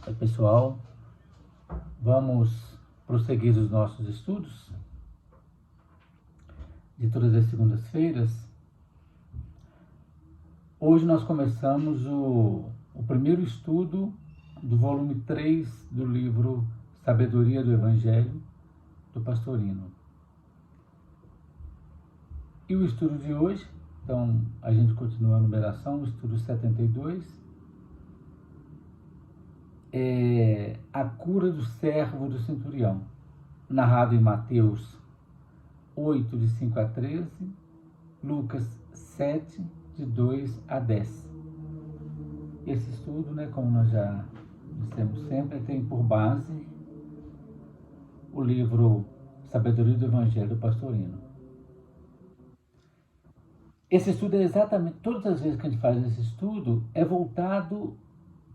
Oi, pessoal, vamos prosseguir os nossos estudos de todas as segundas-feiras. Hoje nós começamos o primeiro estudo do volume 3 do livro Sabedoria do Evangelho, do Pastorino. E o estudo de hoje, então a gente continua a numeração, o estudo 72, é a cura do servo do centurião, narrado em Mateus 8, de 5 a 13, Lucas 7, de 2 a 10. Esse estudo, como nós já dissemos sempre, tem por base o livro Sabedoria do Evangelho do Pastorino. Esse estudo é exatamente, todas as vezes que a gente faz esse estudo, é voltado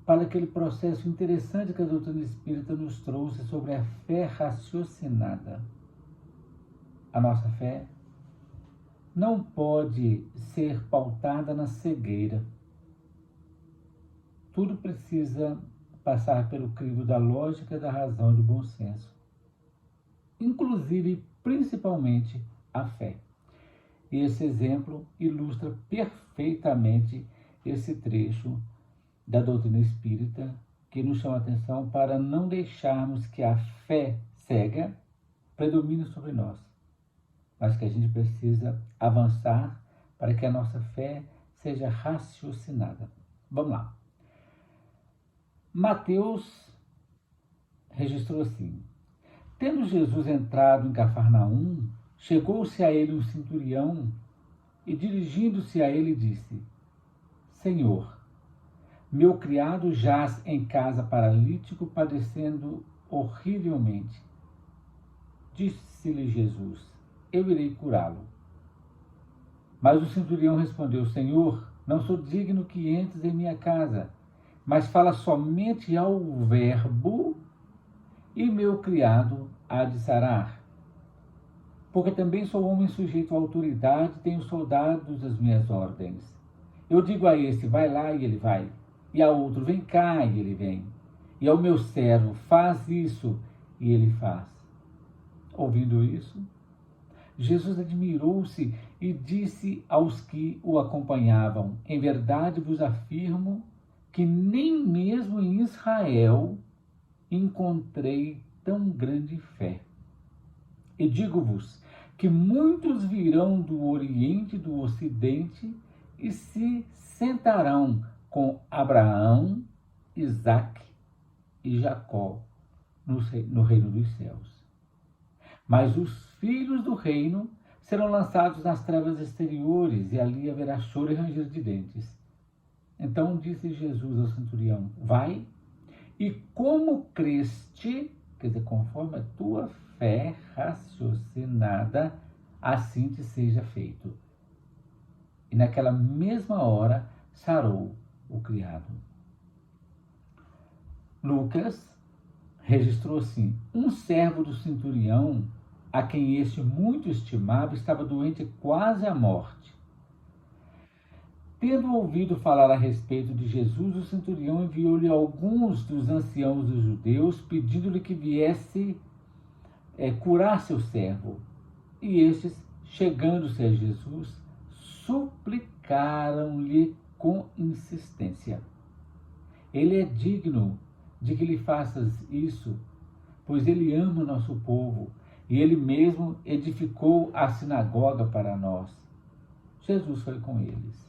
para aquele processo interessante que a doutrina espírita nos trouxe sobre a fé raciocinada. A nossa fé não pode ser pautada na cegueira. Tudo precisa passar pelo crivo da lógica, da razão e do bom senso. Inclusive, principalmente, a fé. E esse exemplo ilustra perfeitamente esse trecho da doutrina espírita que nos chama a atenção para não deixarmos que a fé cega predomine sobre nós, mas que a gente precisa avançar para que a nossa fé seja raciocinada. Vamos lá. Mateus registrou assim: tendo Jesus entrado em Cafarnaum, chegou-se a ele um centurião e, dirigindo-se a ele, disse: Senhor, meu criado jaz em casa paralítico, padecendo horrivelmente. Disse-lhe Jesus: eu irei curá-lo. Mas o centurião respondeu: Senhor, não sou digno que entres em minha casa, mas fala somente ao verbo e meu criado há de sarar. Porque também sou homem sujeito à autoridade e tenho soldados às minhas ordens. Eu digo a este: vai lá, e ele vai. E a outro: vem cá, e ele vem. E ao meu servo: faz isso, e ele faz. Ouvindo isso, Jesus admirou-se e disse aos que o acompanhavam: em verdade vos afirmo que nem mesmo em Israel encontrei tão grande fé. E digo-vos que muitos virão do Oriente e do Ocidente e se sentarão com Abraão, Isaque e Jacó no reino dos céus. Mas os filhos do reino serão lançados nas trevas exteriores, e ali haverá choro e ranger de dentes. Então disse Jesus ao centurião: vai, e como creste, quer dizer, conforme a tua fé raciocinada, assim te seja feito. E naquela mesma hora sarou o criado. Lucas registrou assim: um servo do centurião, a quem este muito estimava, estava doente quase à morte. Tendo ouvido falar a respeito de Jesus, o centurião enviou-lhe alguns dos anciãos dos judeus, pedindo-lhe que viesse curar seu servo. E estes, chegando-se a Jesus, suplicaram-lhe com insistência: ele é digno de que lhe faças isso, pois ele ama o nosso povo, e ele mesmo edificou a sinagoga para nós. Jesus foi com eles.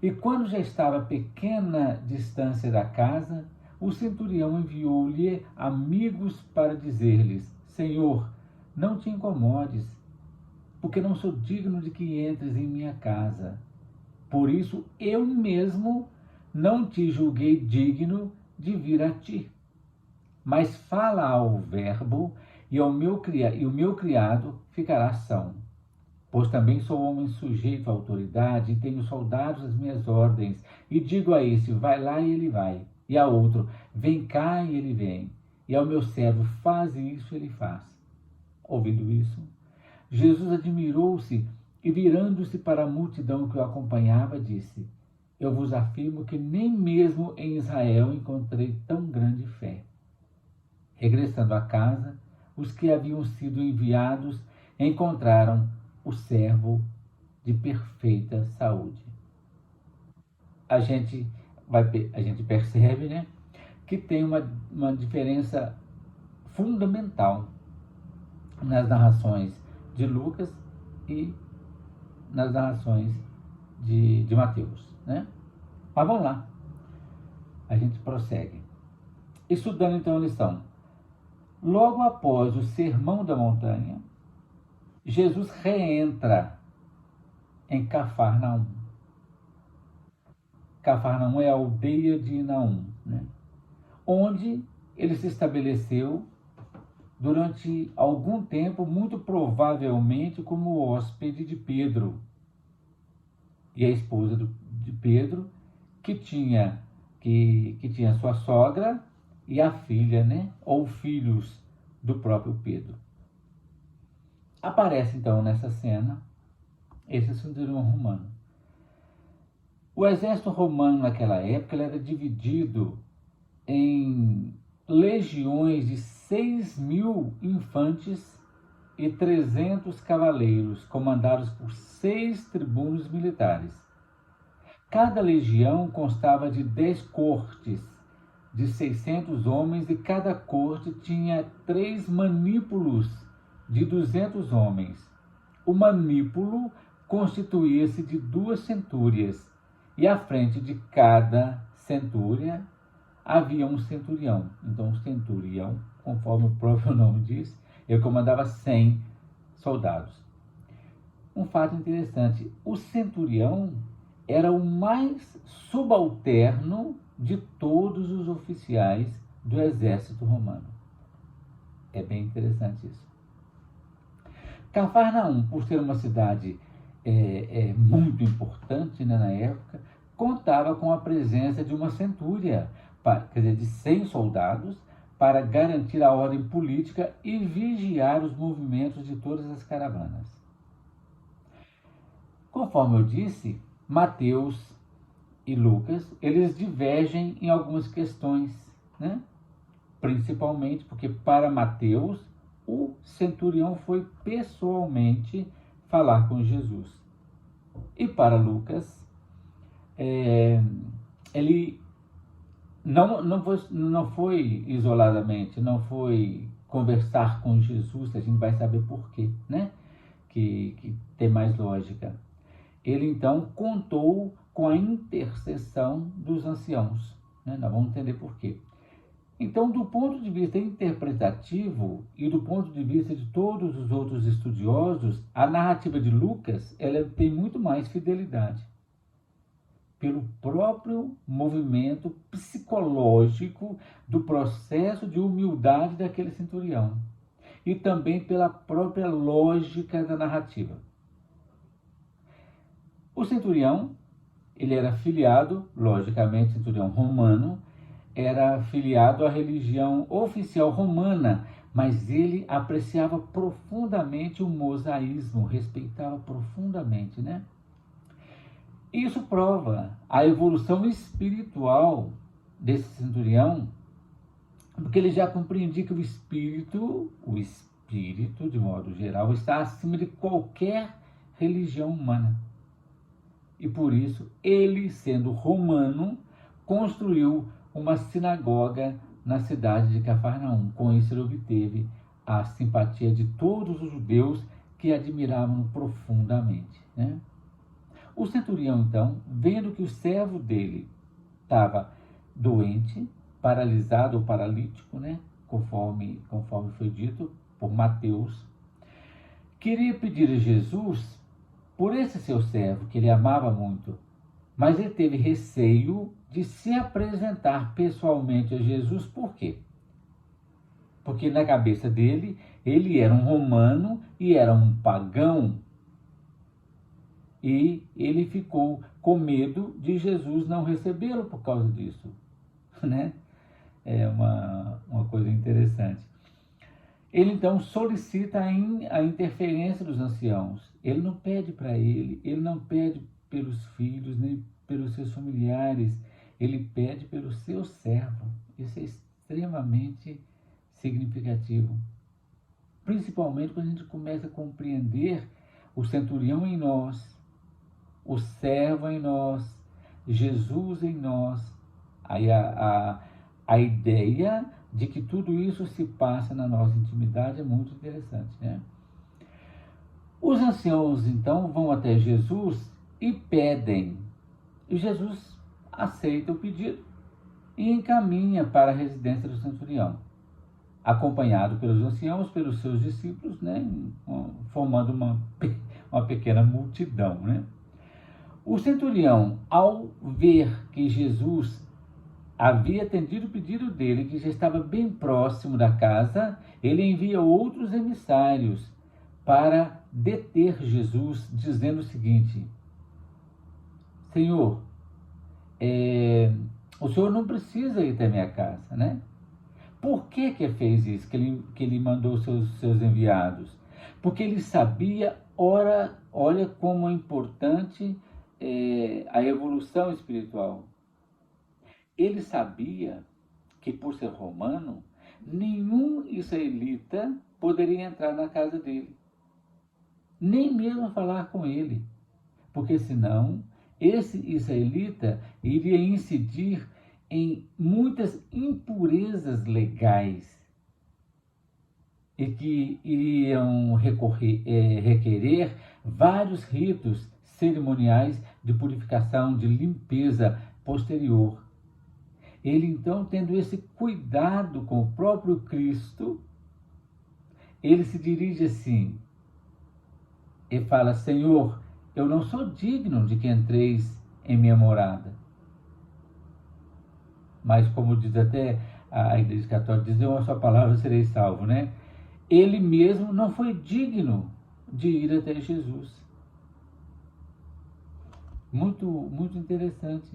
E quando já estava a pequena distância da casa, o centurião enviou-lhe amigos para dizer-lhes: Senhor, não te incomodes, porque não sou digno de que entres em minha casa. Por isso eu mesmo não te julguei digno de vir a ti. Mas fala ao verbo, e o meu criado ficará são. Pois também sou homem sujeito à autoridade, e tenho soldados às minhas ordens. E digo a esse: vai lá, e ele vai. E a outro: vem cá, e ele vem. E ao meu servo: faz isso, ele faz. Ouvindo isso, Jesus admirou-se e, virando-se para a multidão que o acompanhava, disse: eu vos afirmo que nem mesmo em Israel encontrei tão grande fé. Regressando a casa, os que haviam sido enviados encontraram o servo de perfeita saúde. A gente percebe, né, que tem uma diferença fundamental nas narrações de Lucas e nas narrações de Mateus, né? Mas vamos lá, a gente prossegue. Estudando então a lição. Logo após o Sermão da Montanha, Jesus reentra em Cafarnaum. Cafarnaum é a aldeia de Naum, né? Onde ele se estabeleceu durante algum tempo, muito provavelmente como hóspede de Pedro e a esposa de Pedro, que tinha sua sogra e a filha, né? Ou filhos do próprio Pedro. Aparece então nessa cena esse centurião romano. O exército romano naquela época ele era dividido em legiões de 6.000 infantes e 300 cavaleiros, comandados por 6 tribunos militares. Cada legião constava de 10 cortes, de 600 homens, e cada corte tinha 3 manípulos de 200 homens. O manípulo constituía-se de 2 centúrias, e à frente de cada centúria havia um centurião. Então, o centurião, conforme o próprio nome diz, ele comandava 100 soldados. Um fato interessante, o centurião era o mais subalterno de todos os oficiais do exército romano. É bem interessante isso. Cafarnaum, por ser uma cidade muito importante, né, na época, contava com a presença de uma centúria, quer dizer, de 100 soldados, para garantir a ordem política e vigiar os movimentos de todas as caravanas. Conforme eu disse, Mateus e Lucas, eles divergem em algumas questões, né? Principalmente porque para Mateus, o centurião foi pessoalmente falar com Jesus. E para Lucas, ele não foi isoladamente, não foi conversar com Jesus, a gente vai saber por quê, né? Que tem mais lógica. Ele então contou com a intercessão dos anciãos, né? Nós vamos entender por quê. Então, do ponto de vista interpretativo e do ponto de vista de todos os outros estudiosos, a narrativa de Lucas ela tem muito mais fidelidade, pelo próprio movimento psicológico do processo de humildade daquele centurião e também pela própria lógica da narrativa. O centurião, ele era filiado, logicamente, centurião romano, era filiado à religião oficial romana, mas ele apreciava profundamente o mosaísmo, respeitava profundamente, né? Isso prova a evolução espiritual desse centurião, porque ele já compreendia que o espírito, de modo geral, está acima de qualquer religião humana. E por isso, ele, sendo romano, construiu uma sinagoga na cidade de Cafarnaum. Com isso, ele obteve a simpatia de todos os judeus que admiravam profundamente, né? O centurião, então, vendo que o servo dele estava doente, paralisado ou paralítico, né? Conforme foi dito por Mateus, queria pedir a Jesus por esse seu servo, que ele amava muito, mas ele teve receio de se apresentar pessoalmente a Jesus. Por quê? Porque na cabeça dele, ele era um romano e era um pagão. E ele ficou com medo de Jesus não recebê-lo por causa disso, né? É uma coisa interessante. Ele então solicita a interferência dos anciãos. Ele não pede para ele não pede pelos filhos, nem pelos seus familiares, ele pede pelo seu servo. Isso é extremamente significativo. Principalmente quando a gente começa a compreender o centurião em nós, o servo em nós, Jesus em nós. Aí a ideia de que tudo isso se passa na nossa intimidade é muito interessante, né? Os anciãos, então, vão até Jesus e pedem. E Jesus aceita o pedido e encaminha para a residência do centurião, acompanhado pelos anciãos, pelos seus discípulos, né, formando uma pequena multidão, né? O centurião, ao ver que Jesus havia atendido o pedido dele, que já estava bem próximo da casa, ele envia outros emissários para deter Jesus, dizendo o seguinte: Senhor, o senhor não precisa ir até minha casa, né? Por que fez isso, que ele mandou seus enviados? Porque ele sabia, olha como é importante a evolução espiritual. Ele sabia que, por ser romano, nenhum israelita poderia entrar na casa dele, nem mesmo falar com ele, porque senão esse israelita iria incidir em muitas impurezas legais e que iriam requerer vários ritos cerimoniais de purificação, de limpeza posterior. Ele, então, tendo esse cuidado com o próprio Cristo, ele se dirige assim e fala: Senhor, eu não sou digno de que entreis em minha morada. Mas, como diz até a Igreja Católica, diz: uma só palavra serei salvo, né? Ele mesmo não foi digno de ir até Jesus. Muito, muito interessante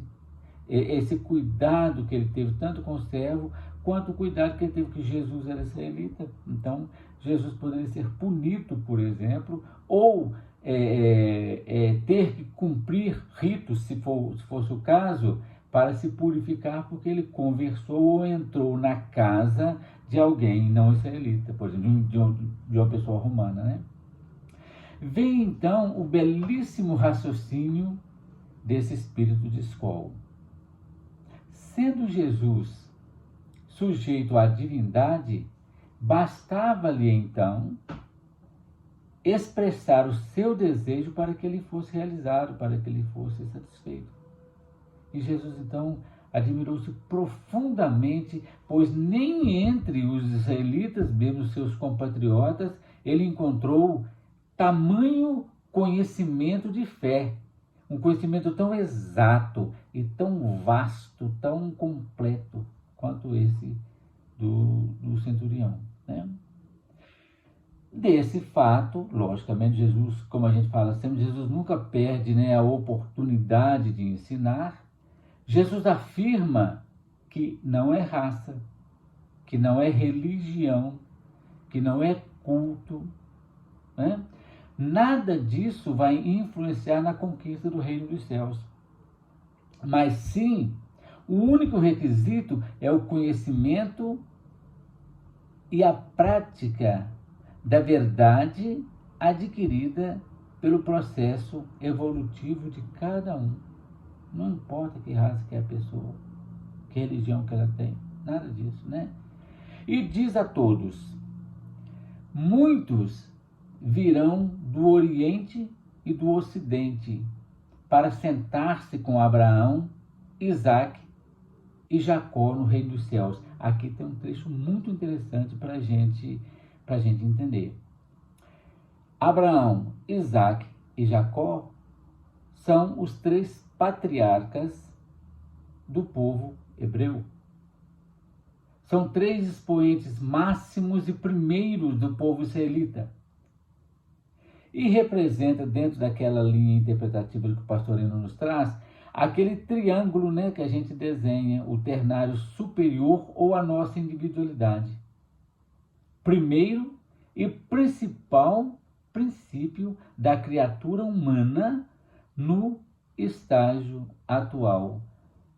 esse cuidado que ele teve, tanto com o servo, quanto o cuidado que ele teve, que Jesus era israelita. Então, Jesus poderia ser punido, por exemplo, ou ter que cumprir ritos, se fosse o caso, para se purificar, porque ele conversou ou entrou na casa de alguém não israelita, por exemplo, de uma pessoa romana, né? Vem então o belíssimo raciocínio desse espírito de escola. Sendo Jesus sujeito à divindade, bastava-lhe então expressar o seu desejo para que ele fosse realizado, para que ele fosse satisfeito. E Jesus então admirou-se profundamente, pois nem entre os israelitas, mesmo seus compatriotas, ele encontrou tamanho conhecimento de fé, um conhecimento tão exato e tão vasto, tão completo quanto esse do centurião, né? Desse fato, logicamente, Jesus, como a gente fala sempre, Jesus nunca perde, né, a oportunidade de ensinar. Jesus afirma que não é raça, que não é religião, que não é culto, né? Nada disso vai influenciar na conquista do reino dos céus. Mas sim, o único requisito é o conhecimento e a prática da verdade adquirida pelo processo evolutivo de cada um. Não importa que raça que é a pessoa, que religião que ela tem, nada disso, né? E diz a todos: muitos virão do Oriente e do Ocidente para sentar-se com Abraão, Isaque e Jacó no reino dos céus. Aqui tem um trecho muito interessante para a gente entender. Abraão, Isaque e Jacó são os três patriarcas do povo hebreu. São três expoentes máximos e primeiros do povo israelita. E representa, dentro daquela linha interpretativa que o pastor Eno nos traz, aquele triângulo, né, que a gente desenha, o ternário superior ou a nossa individualidade. Primeiro e principal princípio da criatura humana no estágio atual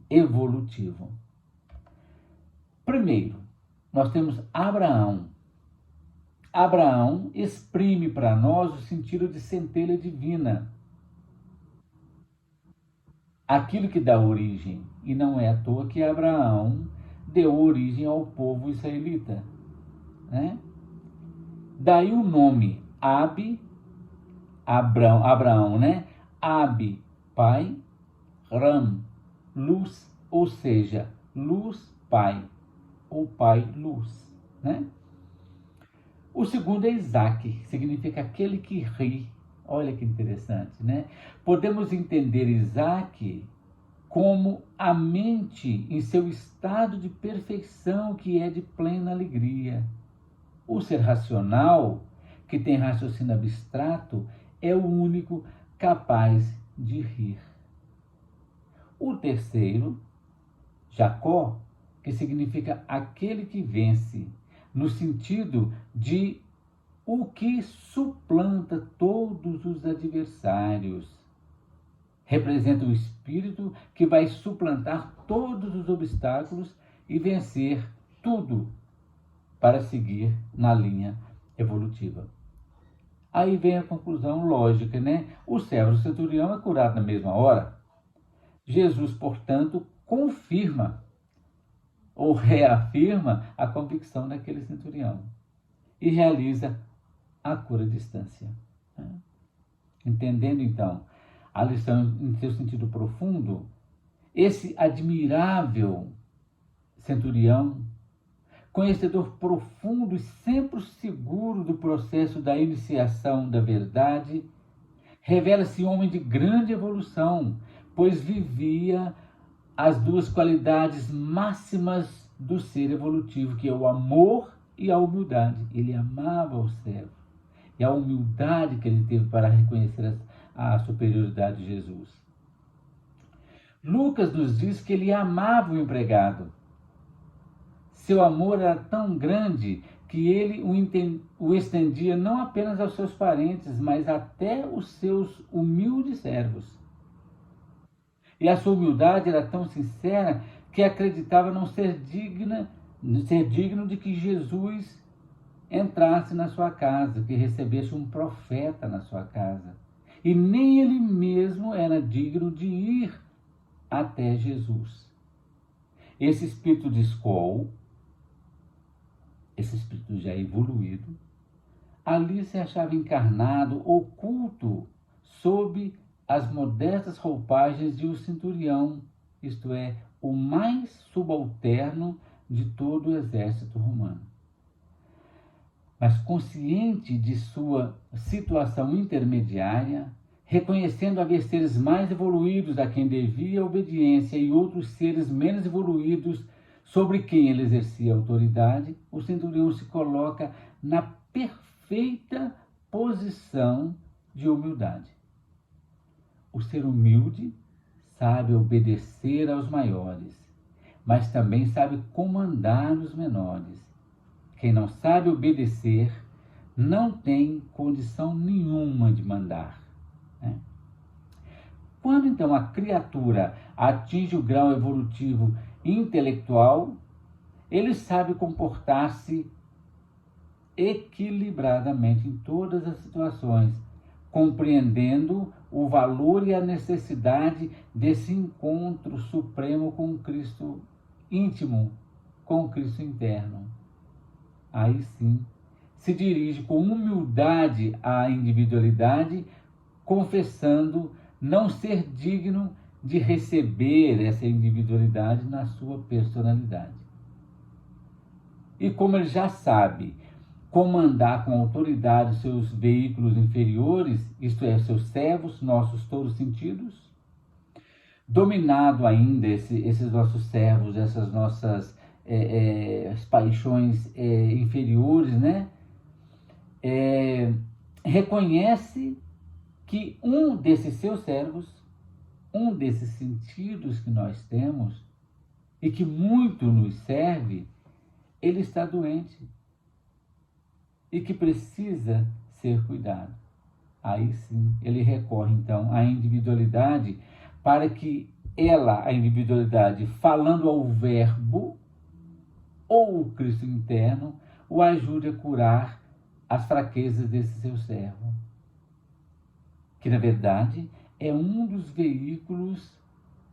evolutivo. Primeiro, nós temos Abraão. Abraão exprime para nós o sentido de centelha divina, aquilo que dá origem, e não é à toa que Abraão deu origem ao povo israelita, né? Daí o nome Abraão, né? Ab, pai, Ram, luz, ou seja, luz, pai, ou pai, luz, né? O segundo é Isaac, significa aquele que ri. Olha que interessante, né? Podemos entender Isaac como a mente em seu estado de perfeição, que é de plena alegria. O ser racional, que tem raciocínio abstrato, é o único capaz de rir. O terceiro, Jacó, que significa aquele que vence, no sentido de o que suplanta todos os adversários. Representa o espírito que vai suplantar todos os obstáculos e vencer tudo para seguir na linha evolutiva. Aí vem a conclusão lógica, né? O servo do centurião é curado na mesma hora. Jesus, portanto, confirma ou reafirma a convicção daquele centurião e realiza a cura à distância. Entendendo, então, a lição em seu sentido profundo, esse admirável centurião, conhecedor profundo e sempre seguro do processo da iniciação da verdade, revela-se homem de grande evolução, pois vivia as duas qualidades máximas do ser evolutivo, que é o amor e a humildade. Ele amava o servo. E a humildade que ele teve para reconhecer a superioridade de Jesus. Lucas nos diz que ele amava o empregado. Seu amor era tão grande que ele o estendia não apenas aos seus parentes, mas até os seus humildes servos. E a sua humildade era tão sincera que acreditava não ser digno de que Jesus entrasse na sua casa, que recebesse um profeta na sua casa. E nem ele mesmo era digno de ir até Jesus. Esse espírito de Skol, esse espírito já evoluído, ali se achava encarnado, oculto, sob as modestas roupagens de um centurião, isto é, o mais subalterno de todo o exército romano. Mas consciente de sua situação intermediária, reconhecendo haver seres mais evoluídos a quem devia obediência e outros seres menos evoluídos sobre quem ele exercia autoridade, o centurião se coloca na perfeita posição de humildade. O ser humilde sabe obedecer aos maiores, mas também sabe comandar os menores. Quem não sabe obedecer não tem condição nenhuma de mandar. Né? Quando então a criatura atinge o grau evolutivo intelectual, ele sabe comportar-se equilibradamente em todas as situações, compreendendo o valor e a necessidade desse encontro supremo com o Cristo íntimo, com o Cristo interno. Aí sim, se dirige com humildade à individualidade, confessando não ser digno de receber essa individualidade na sua personalidade. E como ele já sabe comandar com autoridade os seus veículos inferiores, isto é, seus servos, nossos todos sentidos, dominado ainda esses nossos servos, essas nossas as paixões inferiores, né? Reconhece que um desses seus servos, um desses sentidos que nós temos e que muito nos serve, ele está doente e que precisa ser cuidado. Aí sim, ele recorre então à individualidade para que ela, a individualidade, falando ao verbo, ou o Cristo interno, o ajude a curar as fraquezas desse seu servo. Que, na verdade, é um dos veículos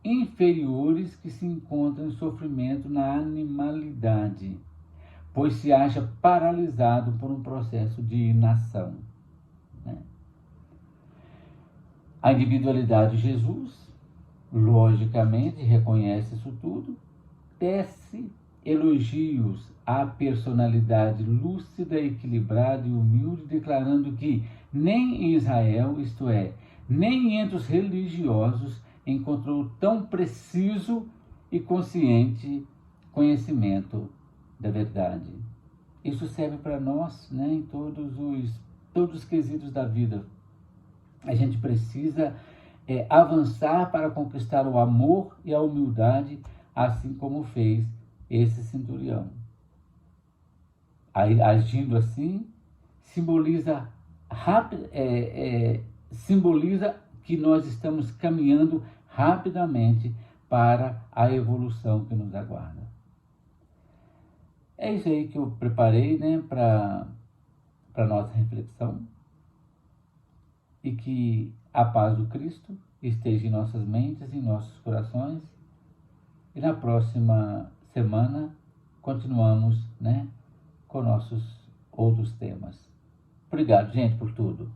inferiores que se encontram em sofrimento na animalidade, pois se acha paralisado por um processo de inação. Né? A individualidade de Jesus, logicamente, reconhece isso tudo, tece elogios à personalidade lúcida, equilibrada e humilde, declarando que nem em Israel, isto é, nem entre os religiosos, encontrou tão preciso e consciente conhecimento da verdade. Isso serve para nós, né, em todos os quesitos da vida. A gente precisa avançar para conquistar o amor e a humildade, assim como fez esse centurião. Agindo assim, simboliza que nós estamos caminhando rapidamente para a evolução que nos aguarda. É isso aí que eu preparei, né, para nossa reflexão, e que a paz do Cristo esteja em nossas mentes, em nossos corações, e na próxima semana continuamos, né, com nossos outros temas. Obrigado, gente, por tudo.